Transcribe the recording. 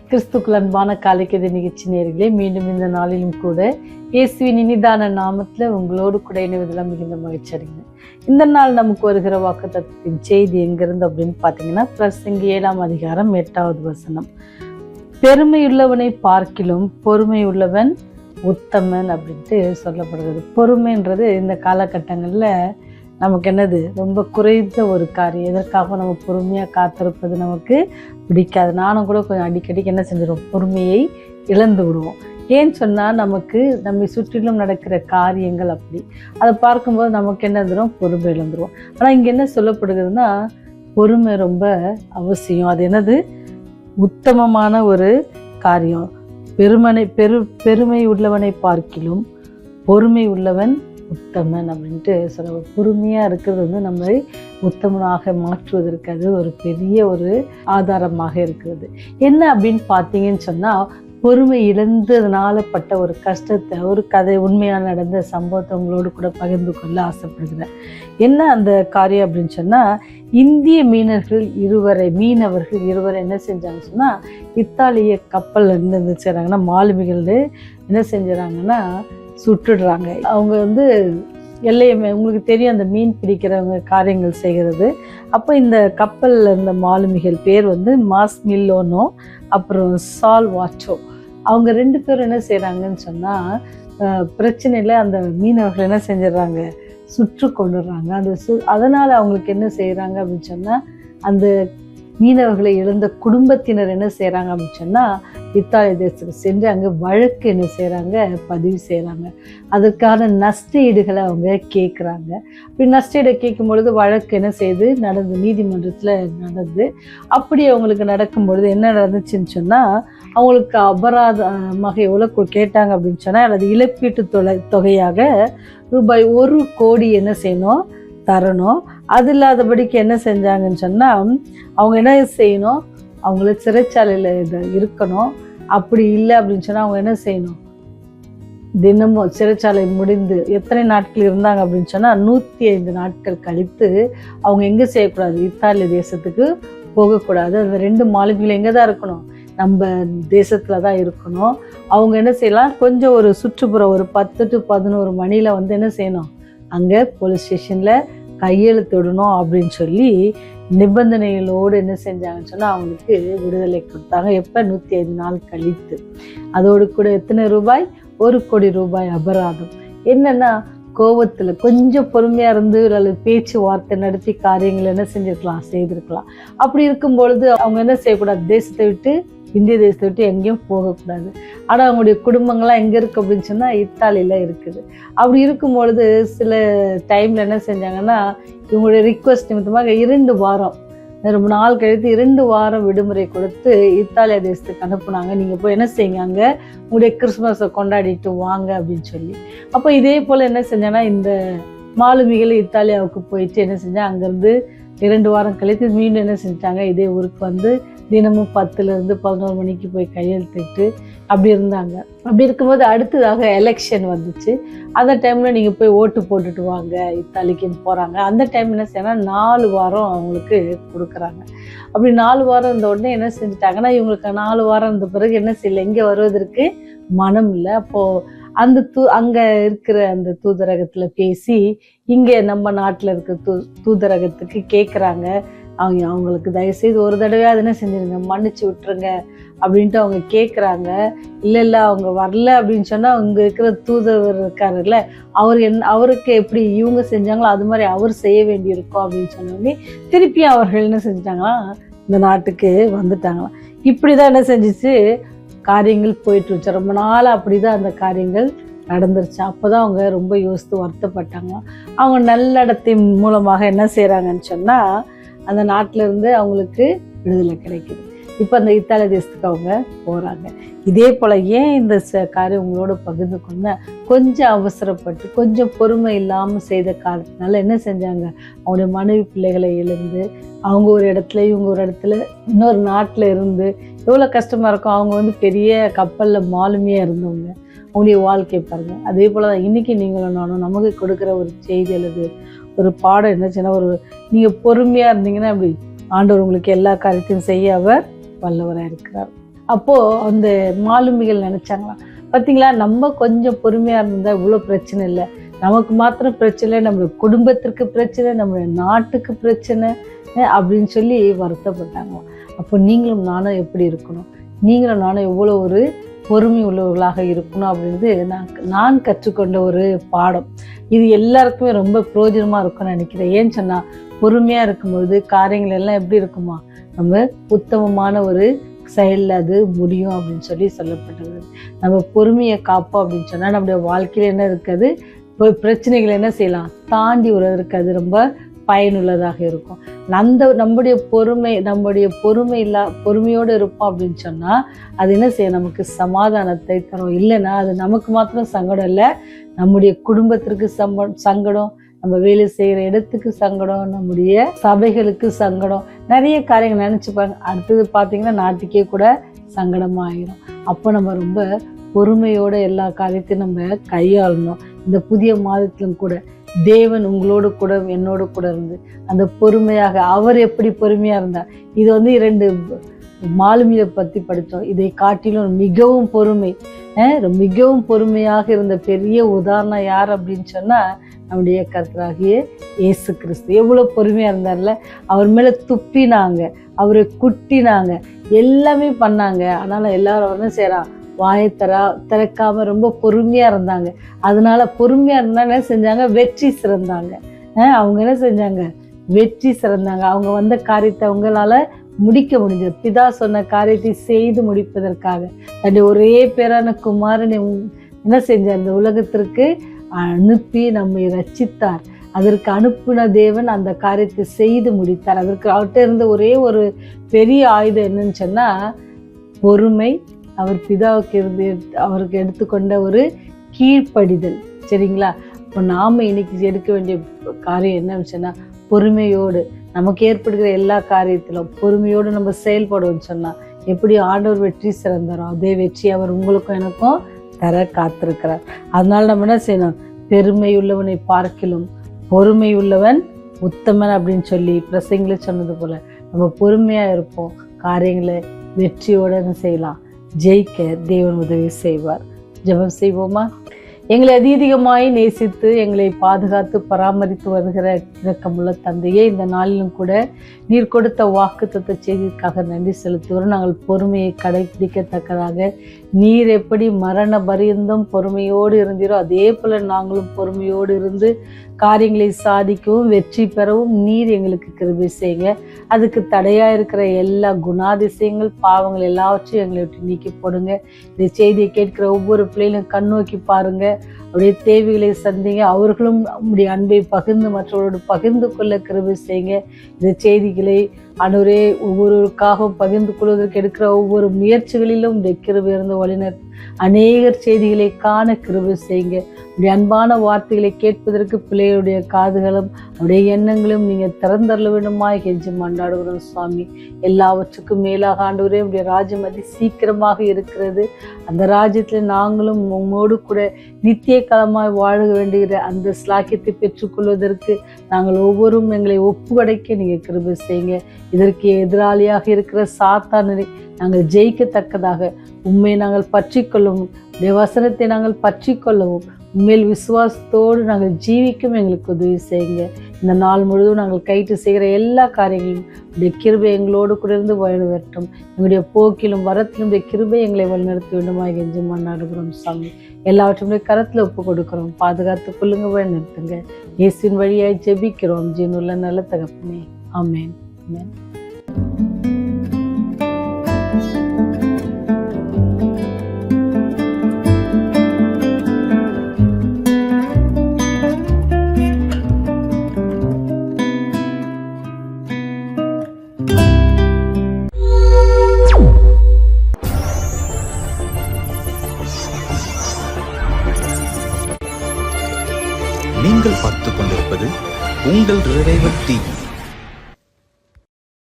கிறிஸ்துக்குள் அன்பான காலைக்கதை நிகழ்ச்சி நேயர்களே, மீண்டும் இந்த நாளிலும் கூட இயேசுவின் இனிதான நாமத்துல உங்களோடு கூட இணைவதெல்லாம் மிகுந்த மகிழ்ச்சி அடைகிறேன். இந்த நாள் நமக்கு வருகிற வாக்குத்தத்தத்தின் செய்தி எங்கிருந்து அப்படின்னு பார்த்தீங்கன்னா, பிரசங்கி 7ஆம் அதிகாரம் 8வது வசனம். பெருமையுள்ளவனை பார்க்கிலும் பொறுமை உள்ளவன் உத்தமன் அப்படின்ட்டு சொல்லப்படுகிறது. பொறுமைன்றது இந்த காலகட்டங்களில் நமக்கு என்னது ரொம்ப குறைந்த ஒரு காரியம். எதற்காக நம்ம பொறுமையாக காத்திருப்பது நமக்கு பிடிக்காது. நானும் கூட கொஞ்சம் அடிக்கடிக்கு என்ன செஞ்சிடும், பொறுமையை இழந்து விடுவோம். ஏன்னு சொன்னால் நமக்கு நம்மை சுற்றிலும் நடக்கிற காரியங்கள் அப்படி அதை பார்க்கும்போது நமக்கு என்ன இருந்துடும், பொறுமை இழந்துருவோம். ஆனால் இங்கே என்ன சொல்லப்படுகிறதுனா, பொறுமை ரொம்ப அவசியம். அது என்னது, உத்தமமான ஒரு காரியம். பெருமை உள்ளவனை பார்க்கிலும் பொறுமை உள்ளவன் உத்தமன் அப்படின்ட்டு சொல்ல. பொறுமையாக இருக்கிறது வந்து நம்மை உத்தமனாக மாற்றுவதற்கு அது ஒரு பெரிய ஒரு ஆதாரமாக இருக்கிறது. என்ன அப்படின்னு பார்த்தீங்கன்னு சொன்னால், பொறுமை இழந்ததுனால பட்ட ஒரு கஷ்டத்தை, ஒரு கதை, உண்மையாக நடந்த சம்பவத்தை உங்களோடு கூட பகிர்ந்து கொள்ள ஆசைப்படுகிறேன். என்ன அந்த காரியம் அப்படின்னு சொன்னால், இந்திய மீனவர்கள் இருவரை என்ன செஞ்சாங்கன்னு சொன்னால், இத்தாலிய கப்பல் என்ன செய்கிறாங்கன்னா, மாலுமிகள் என்ன செஞ்சுறாங்கன்னா சுட்டுடுறாங்க. அவங்க வந்து எல்லையுமே உங்களுக்கு தெரியும், அந்த மீன் பிடிக்கிறவங்க காரியங்கள் செய்கிறது. அப்போ இந்த கப்பலில் இருந்த மாலுமிகள் பேர் வந்து மாஸ்மில்லோனோ அப்புறம் சால்வாட்டோ. அவங்க 2 பேரும் என்ன செய்கிறாங்கன்னு சொன்னால், பிரச்சனையில் அந்த மீனவர்கள் என்ன செஞ்சிடறாங்க, சுற்று கொண்டுடுறாங்க. அதனால் அவங்களுக்கு என்ன செய்கிறாங்க அப்படின்னு சொன்னால், அந்த மீனவர்களை இழந்த குடும்பத்தினர் என்ன செய்கிறாங்க அப்படின்னு சொன்னால், இத்தாலி தேசத்துக்கு சென்று அங்கே வழக்கு என்ன செய்கிறாங்க, பதிவு செய்கிறாங்க. அதற்கான நஷ்ட ஈடுகளை அவங்க கேட்குறாங்க. அப்படி நஷ்ட ஈடு கேட்கும் பொழுது வழக்கு என்ன செய்து நடந்து நீதிமன்றத்தில் நடந்து, அப்படி அவங்களுக்கு நடக்கும் பொழுது என்ன நடந்துச்சுன்னு சொன்னால், அவங்களுக்கு அபராதமாக எவ்வளோ கேட்டாங்க அப்படின்னு சொன்னால், அல்லது இழப்பீட்டு தொகையாக ரூபாய் 1 கோடி என்ன செய்யணும், தரணும். அது இல்லாதபடிக்கு என்ன செஞ்சாங்கன்னு சொன்னால், அவங்க என்ன செய்யணும், அவங்கள சிறைச்சாலையில் இருக்கணும். அப்படி இல்லை அப்படின்னு சொன்னால் அவங்க என்ன செய்யணும், தினமும் சிறைச்சாலை முடிந்து எத்தனை நாட்கள் இருந்தாங்க அப்படின்னு சொன்னால், 105 நாட்கள் கழித்து அவங்க எங்கே செய்யக்கூடாது, இத்தாலி தேசத்துக்கு போகக்கூடாது. அந்த 2 மாலுமிகள் எங்கே தான் இருக்கணும், நம்ம தேசத்தில் தான் இருக்கணும். அவங்க என்ன செய்யலாம், கொஞ்சம் ஒரு சுற்றுப்புறம் ஒரு 10 to 11 மணியில் வந்து என்ன செய்யணும், அங்கே போலீஸ் ஸ்டேஷனில் கையெழுத்திடணும் அப்படின்னு சொல்லி நிபந்தனைகளோடு என்ன செஞ்சாங்கன்னு சொன்னால், அவங்களுக்கு விடுதலை கொடுத்தாங்க. எப்போ, 105 நாள் கழித்து. அதோடு கூட எத்தனை ரூபாய், 1 கோடி ரூபாய் அபராதம். என்னென்னா, கோபத்தில் கொஞ்சம் பொறுமையாக இருந்து அல்லது பேச்சுவார்த்தை நடத்தி காரியங்கள் என்ன செய்திருக்கலாம். அப்படி இருக்கும் பொழுது அவங்க என்ன செய்யக்கூடாது, தேசத்தை விட்டு, இந்திய தேசத்தை விட்டு எங்கேயும் போகக்கூடாது. ஆனால் அவங்களுடைய குடும்பங்கள்லாம் எங்கே இருக்குது அப்படின்னு சொன்னால், இத்தாலியில் இருக்குது. அப்படி இருக்கும் பொழுது சில டைமில் என்ன செஞ்சாங்கன்னா, இவங்களுடைய ரிக்வஸ்ட் நிமித்தமாக 2 வாரம் ரொம்ப நாள் கழித்து 2 வாரம் விடுமுறை கொடுத்து இத்தாலிய தேசத்துக்கு அனுப்புனாங்க. நீங்கள் போய் என்ன செய்யுங்க, அங்கே உங்களுடைய கிறிஸ்மஸை கொண்டாடிட்டு வாங்க அப்படின்னு சொல்லி. அப்போ இதே போல் என்ன செஞ்சாங்கன்னா, இந்த மாலுமிகள் இத்தாலியாவுக்கு போயிட்டு என்ன செஞ்சால், அங்கேருந்து 2 வாரம் கழித்து மீண்டும் என்ன செஞ்சாங்க, இதே ஊருக்கு வந்து தினமும் 10லேருந்து 11 மணிக்கு போய் கையெழுத்திட்டு அப்படி இருந்தாங்க. அப்படி இருக்கும்போது அடுத்ததாக எலெக்ஷன் வந்துச்சு. அந்த டைமில் நீங்கள் போய் ஓட்டு போட்டுட்டு வாங்க இத்தாலிக்குன்னு போகிறாங்க. அந்த டைம் என்ன செய்யணும், 4 வாரம் அவங்களுக்கு கொடுக்குறாங்க. அப்படி 4 வாரம் இருந்த உடனே என்ன செஞ்சுட்டாங்கன்னா, இவங்களுக்கு 4 வாரம் இருந்த பிறகு என்ன செய்யலை, இங்கே வருவதற்கு மனம் இல்லை. அப்போது அந்த அங்கே இருக்கிற அந்த தூதரகத்தில் பேசி, இங்கே நம்ம நாட்டில் இருக்கிற தூதரகத்துக்கு கேட்குறாங்க, அவங்களுக்கு தயவுசெய்து ஒரு தடவையாக என்ன செஞ்சுருங்க, மன்னிச்சு விட்டுருங்க அப்படின்ட்டு அவங்க கேட்குறாங்க. இல்லை அவங்க வரல அப்படின்னு சொன்னால், அவங்க இருக்கிற தூதர் இருக்காருல்ல, அவருக்கு எப்படி இவங்க செஞ்சாங்களோ அது மாதிரி அவர் செய்ய வேண்டியிருக்கும் அப்படின்னு சொன்னோடனே திருப்பி அவர்கள் என்ன செஞ்சிட்டாங்களாம், இந்த நாட்டுக்கு வந்துட்டாங்களாம். இப்படி தான் என்ன செஞ்சிச்சு, காரியங்கள் போயிட்டுருச்சு. ரொம்ப நாளாக அப்படி தான் அந்த காரியங்கள் நடந்துருச்சு. அப்போ தான் அவங்க ரொம்ப யோசித்து வருத்தப்பட்டாங்க. அவங்க நல்லடத்தின் மூலமாக என்ன செய்கிறாங்கன்னு சொன்னால், அந்த நாட்டிலேருந்து அவங்களுக்கு விடுதலை கிடைக்குது. இப்போ அந்த இத்தாலி தேசத்துக்கு அவங்க போகிறாங்க. இதே போல் ஏன் இந்த காரியம் உங்களோட பகிர்ந்து கொண்டு, கொஞ்சம் அவசரப்பட்டு கொஞ்சம் பொறுமை இல்லாமல் செய்த காரணத்தினால என்ன செஞ்சாங்க, அவங்களுடைய மனைவி பிள்ளைகளை இழந்து அவங்க ஒரு இடத்துல, இவங்க ஒரு இடத்துல, இன்னொரு நாட்டில் இருந்து எவ்வளோ கஷ்டமாக இருக்கும். அவங்க வந்து பெரிய கப்பலில் மாலுமியாக இருந்தவங்க, அவங்களுடைய வாழ்க்கை பாருங்கள். அதே போல் தான் இன்றைக்கி நீங்களும் நானும் நமக்கு கொடுக்குற ஒரு செய்தி அல்லது ஒரு பாடம் என்னச்சுன்னா, நீங்கள் பொறுமையாக இருந்தீங்கன்னா அப்படி ஆண்டவர் உங்களுக்கு எல்லா காரியத்தையும் செய்ய அவர் வல்லவராக இருக்கிறார். அப்போ அந்த மாலுமிகள் நினைச்சாங்களாம், பார்த்தீங்களா நம்ம கொஞ்சம் பொறுமையா இருந்தா இவ்வளோ பிரச்சனை இல்லை, நமக்கு மாத்திரம் பிரச்சனை, நம்ம குடும்பத்திற்கு பிரச்சனை, நம்ம நாட்டுக்கு பிரச்சனை அப்படின்னு சொல்லி வருத்தப்பட்டாங்க. அப்போ நீங்களும் நானும் எப்படி இருக்கணும், நீங்களும் நானும் எவ்வளோ ஒரு பொறுமை உள்ளவர்களாக இருக்கணும் அப்படின்றது நான் கற்றுக்கொண்ட ஒரு பாடம். இது எல்லாருக்குமே ரொம்ப பிரயோஜனமாக இருக்கும்னு நினைக்கிறேன். ஏன்னு சொன்னால் பொறுமையாக இருக்கும்பொழுது காரியங்கள் எல்லாம் எப்படி இருக்குமா, நம்ம உத்தமமான ஒரு செயலில் அது முடியும் அப்படின்னு சொல்லி சொல்லப்பட்டது. நம்ம பொறுமையை காப்போம் அப்படின்னு சொன்னால் நம்முடைய வாழ்க்கையில் என்ன இருக்காது, பிரச்சனைகள் என்ன செய்யலாம், தாண்டி வருவதற்கு அது ரொம்ப பயனுள்ளதாக இருக்கும். நம்முடைய பொறுமையோடு இருப்போம் அப்படின்னு சொன்னால் அது என்ன செய்யும், நமக்கு சமாதானத்தை தரும். இல்லைன்னா அது நமக்கு மாத்திரம் சங்கடம் இல்லை, நம்முடைய குடும்பத்திற்கு சங்கடம், நம்ம வேலை செய்கிற இடத்துக்கு சங்கடம், நம்முடைய சபைகளுக்கு சங்கடம், நிறைய காரியங்கள் நினச்சிப்பாங்க. அடுத்தது பார்த்தீங்கன்னா நாட்டுக்கே கூட சங்கடமாகிடும். அப்போ நம்ம ரொம்ப பொறுமையோட எல்லா காரியத்தையும் நம்ம கையாளணும். இந்த புதிய மாதத்திலும் கூட தேவன் உங்களோடு கூட என்னோடு கூட இருந்து அந்த பொறுமையாக, அவர் எப்படி பொறுமையாக இருந்தார். இது 2 மாலுமியை பற்றி படித்தோம். இதை காட்டிலும் மிகவும் பொறுமையாக இருந்த பெரிய உதாரணம் யார் அப்படின்னு சொன்னால் நம்முடைய கர்த்தராகிய இயேசு கிறிஸ்து. எவ்வளோ பொறுமையாக இருந்தார்ல, அவர் மேலே துப்பினாங்க, அவரை குட்டினாங்க, எல்லாமே பண்ணாங்க. ஆனாலும் எல்லாரும் என்ன செய்யறான், வாயை திறக்காம ரொம்ப பொறுமையா இருந்தாங்க. அதனால பொறுமையா இருந்தா என்ன செஞ்சாங்க, வெற்றி சிறந்தாங்க. அவங்க என்ன செஞ்சாங்க, வெற்றி சிறந்தாங்க. அவங்க வந்த காரியத்தை அவங்களால முடிக்க முடிஞ்சது. பிதா சொன்ன காரியத்தை செய்து முடிப்பதற்காக தன்னுடைய ஒரே பேரான குமாரனை என்ன செஞ்சார், இந்த உலகத்திற்கு அனுப்பி நம்மை ரட்சித்தார். அதற்கு அனுப்பின தேவன் அந்த காரியத்தை செய்து முடித்தார். அதற்கு அவர்கிட்ட இருந்த ஒரே ஒரு பெரிய ஆயுதம் என்னன்னு சொன்னா பொறுமை, அவர் பிதாவுக்கு அவருக்கு எடுத்துக்கொண்ட ஒரு கீழ்ப்படிதல். சரிங்களா? இப்போ நாம இன்னைக்கு எடுக்க வேண்டிய காரியம் என்னன்னு சொன்னா, பொறுமையோடு நமக்கு ஏற்படுகிற எல்லா காரியத்திலும் பொறுமையோடு நம்ம செயல்படுவோம்னு சொன்னா எப்படி ஆண்டவர் வெற்றி சிறந்தாரோ அதே வெற்றி அவர் உங்களுக்கும் எனக்கும் தர காத்திருக்கிறார். அதனால நம்ம என்ன செய்யணும், பெருமை உள்ளவனை பார்க்கிலும் பொறுமை உள்ளவன் உத்தமன் அப்படின்னு சொல்லி பிரசங்கில சொன்னது போல நம்ம பொறுமையா இருப்போம். காரியங்களை வெற்றியோட செய்யலாம், ஜெயிக்க தேவன் உதவி செய்வார். ஜெபம் செய்வோமா? எங்களை அதிகமாய் நேசித்து எங்களை பாதுகாத்து பராமரித்து வருகிற இரக்கமுள்ள தந்தையே, இந்த நாளிலும் கூட நீர் கொடுத்த வாக்குத்தத்த செய்திக்காக நன்றி செலுத்துவோம். நாங்கள் பொறுமையை கடைபிடிக்கத்தக்கதாக நீர் எப்படி மரண பரியந்தம் பொறுமையோடு இருந்தீரோ அதே போல நாங்களும் பொறுமையோடு இருந்து காரியங்களை சாதிக்கவும் வெற்றி பெறவும் நீர் எங்களுக்கு கிருபை செய்யுங்க. அதுக்கு தடையா இருக்கிற எல்லா குணாதிசயங்கள் பாவங்கள் எல்லாவற்றையும் எங்களை விட்டு நீக்கி போடுங்க. இந்த செய்தியை கேட்கிற ஒவ்வொரு பிள்ளைகளும் கண்ணோக்கி பாருங்க, அவருடைய தேவைகளை சந்திங்க. அவர்களும் உங்களுடைய அன்பை பகிர்ந்து மற்றவர்களோடு பகிர்ந்து கொள்ள கிருபை செய்யுங்க. இந்த செய்திகளை ஆண்டவரே ஒவ்வொருவருக்காகவும் பகிர்ந்து கொள்வதற்கு எடுக்கிற ஒவ்வொரு முயற்சிகளிலும் உடைய கிருபை இருந்து வழிநடத்தி அநேகர் செய்திகளை காண கிருபை செய்யுங்க. உடைய அன்பான வார்த்தைகளை கேட்பதற்கு பிள்ளைகளுடைய காதுகளும் அவருடைய எண்ணங்களும் நீங்க திறந்தரல வேண்டுமாய் கெஞ்சி மன்றாடுகிறோம் சுவாமி. எல்லாவற்றுக்கும் மேலாக ஆண்டவரே உடைய ராஜ்யம் அதி சீக்கிரமாக இருக்கிறது. அந்த ராஜ்யத்துல நாங்களும் உம்மோடு கூட நித்திய காலமாய் வாழ வேண்டுகிற அந்த ஸ்லாக்கியத்தை பெற்றுக்கொள்வதற்கு நாங்கள் ஒவ்வொருவரும் எங்களை ஒப்புக்கொடைக்க நீங்க கிருபை செய்யுங்க. இதற்கு எதிராளியாக இருக்கிற சாத்தானை நாங்கள் ஜெயிக்கத்தக்கதாக உண்மை நாங்கள் பற்றி கொள்ளவும், வசனத்தை நாங்கள் பற்றி கொள்ளவும், உண்மையில் விசுவாசத்தோடு நாங்கள் ஜீவிக்கும் எங்களுக்கு உதவி செய்யுங்க. இந்த நாள் முழுவதும் நாங்கள் கைட்டு செய்கிற எல்லா காரியங்களையும் உடைய கிருபை எங்களோடு கூட இருந்து வழிநடத்தும். எங்களுடைய போக்கிலும் வரத்திலும் உடைய கிருபை எங்களை வழிநடத்த வேண்டுமா கெஞ்சி மன்னாடுகிறோம் சாமி. எல்லாவற்றையும் கரத்தில் ஒப்பு கொடுக்கிறோம். பாதுகாத்து கொள்ளுங்க, வழிநடத்துங்க. இயேசுவின் வழியாய் ஜெபிக்கிறோம் ஜீவனுள்ள நல்ல தகப்பனே. ஆமென். ஆமென். நீங்கள் பார்த்துக் கொண்டிருப்பது உங்கள் ரிவைவல் டிவி.